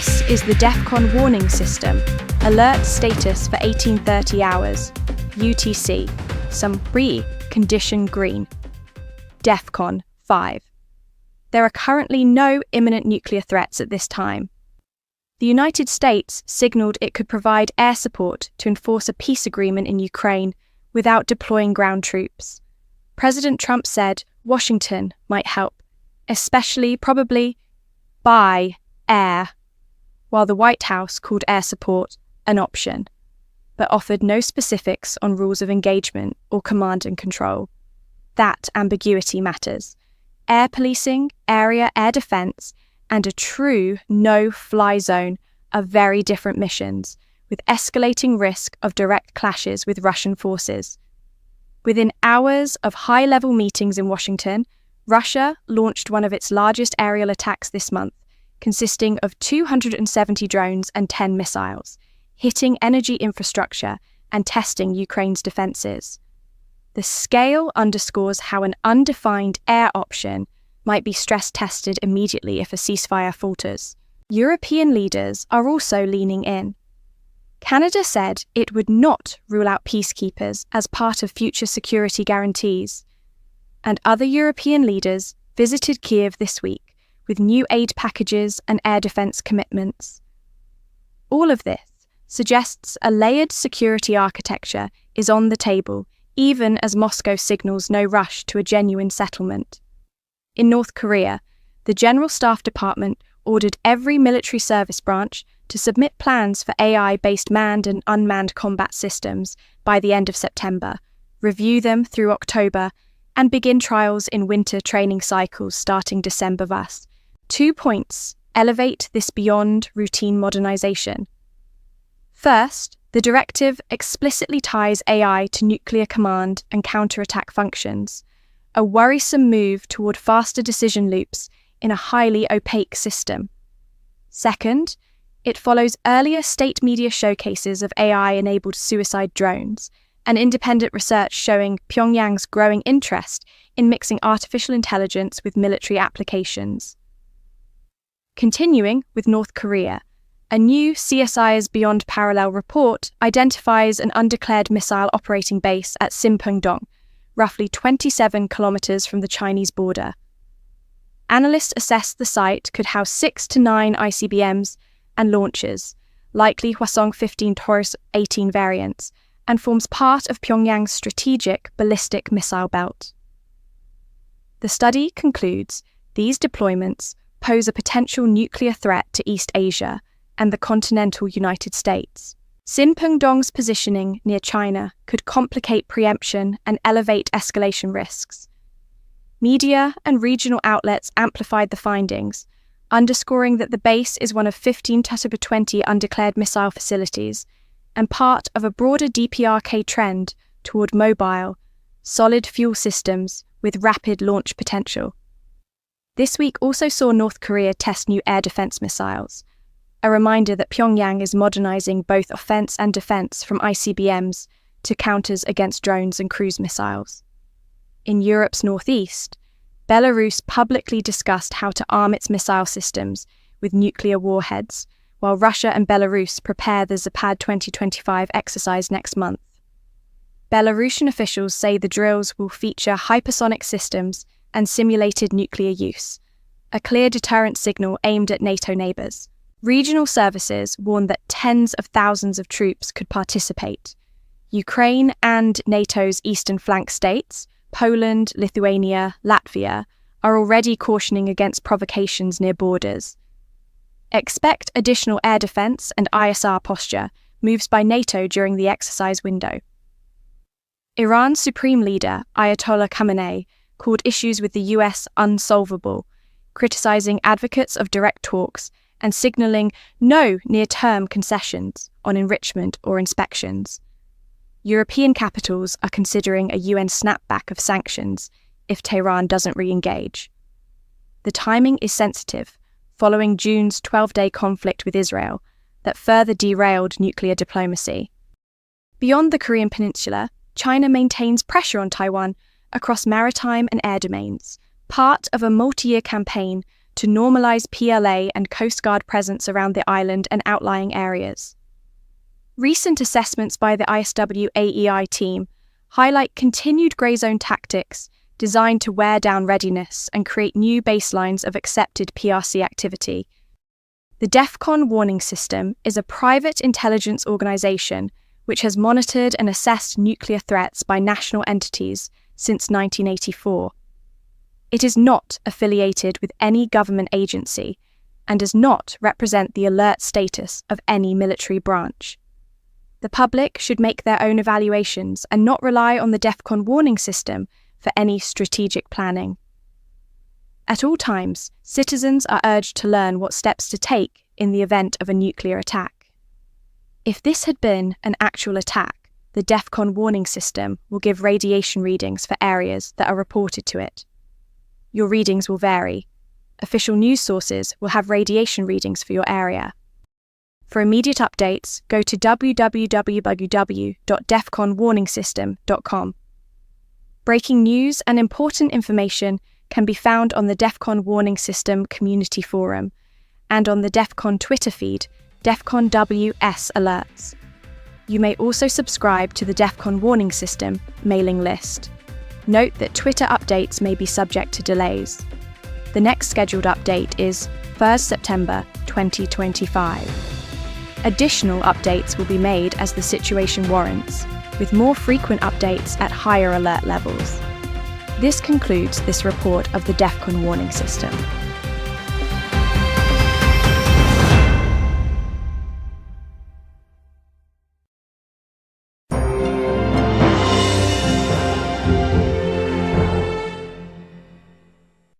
This is the DEFCON warning system. Alert status for 1830 hours. UTC. Some condition green. DEFCON 5. There are currently no imminent nuclear threats at this time. The United States signaled it could provide air support to enforce a peace agreement in Ukraine without deploying ground troops. President Trump said Washington might help, especially probably by air, while the White House called air support an option, but offered no specifics on rules of engagement or command and control. That ambiguity matters. Air policing, area air defense, and a true no-fly zone are very different missions, with escalating risk of direct clashes with Russian forces. Within hours of high-level meetings in Washington, Russia launched one of its largest aerial attacks this month, consisting of 270 drones and 10 missiles, hitting energy infrastructure and testing Ukraine's defenses. The scale underscores how an undefined air option might be stress-tested immediately if a ceasefire falters. European leaders are also leaning in. Canada said it would not rule out peacekeepers as part of future security guarantees, and other European leaders visited Kyiv this week with new aid packages and air defense commitments. All of this suggests a layered security architecture is on the table, even as Moscow signals no rush to a genuine settlement. In North Korea, the General Staff Department ordered every military service branch to submit plans for AI-based manned and unmanned combat systems by the end of September, review them through October, and begin trials in winter training cycles starting December. 2 points elevate this beyond routine modernization. First, the directive explicitly ties AI to nuclear command and counterattack functions, a worrisome move toward faster decision loops in a highly opaque system. Second, it follows earlier state media showcases of AI-enabled suicide drones and independent research showing Pyongyang's growing interest in mixing artificial intelligence with military applications. Continuing with North Korea, a new CSIS Beyond Parallel report identifies an undeclared missile operating base at Sinpung-dong, roughly 27 kilometers from the Chinese border. Analysts assess the site could house 6 to 9 ICBMs and launchers, likely Hwasong-15 Taurus-18 variants, and forms part of Pyongyang's strategic ballistic missile belt. The study concludes these deployments pose a potential nuclear threat to East Asia and the continental United States. Sinpung-dong's positioning near China could complicate preemption and elevate escalation risks. Media and regional outlets amplified the findings, underscoring that the base is one of 15 to 20 undeclared missile facilities and part of a broader DPRK trend toward mobile, solid fuel systems with rapid launch potential. This week also saw North Korea test new air defense missiles, a reminder that Pyongyang is modernizing both offense and defense from ICBMs to counters against drones and cruise missiles. In Europe's northeast, Belarus publicly discussed how to arm its missile systems with nuclear warheads, while Russia and Belarus prepare the Zapad 2025 exercise next month. Belarusian officials say the drills will feature hypersonic systems and simulated nuclear use, a clear deterrent signal aimed at NATO neighbours. Regional services warn that tens of thousands of troops could participate. Ukraine and NATO's eastern flank states, Poland, Lithuania, Latvia, are already cautioning against provocations near borders. Expect additional air defence and ISR posture moves by NATO during the exercise window. Iran's Supreme Leader, Ayatollah Khamenei, called issues with the US unsolvable, criticising advocates of direct talks and signalling no near-term concessions on enrichment or inspections. European capitals are considering a UN snapback of sanctions if Tehran doesn't re-engage. The timing is sensitive, following June's 12-day conflict with Israel that further derailed nuclear diplomacy. Beyond the Korean peninsula, China maintains pressure on Taiwan across maritime and air domains, part of a multi-year campaign to normalize PLA and Coast Guard presence around the island and outlying areas. Recent assessments by the ISW AEI team highlight continued grey zone tactics designed to wear down readiness and create new baselines of accepted PRC activity. The DEFCON warning system is a private intelligence organization which has monitored and assessed nuclear threats by national entities since 1984. It is not affiliated with any government agency and does not represent the alert status of any military branch. The public should make their own evaluations and not rely on the DEFCON warning system for any strategic planning. At all times, citizens are urged to learn what steps to take in the event of a nuclear attack. If this had been an actual attack, the DEFCON warning system will give radiation readings for areas that are reported to it. Your readings will vary. Official news sources will have radiation readings for your area. For immediate updates, go to www.defconwarningsystem.com. Breaking news and important information can be found on the DEFCON Warning System Community Forum and on the DEFCON Twitter feed, DEFCON WS Alerts. You may also subscribe to the DEFCON Warning System mailing list. Note that Twitter updates may be subject to delays. The next scheduled update is 1st September 2025. Additional updates will be made as the situation warrants, with more frequent updates at higher alert levels. This concludes this report of the DEFCON warning system.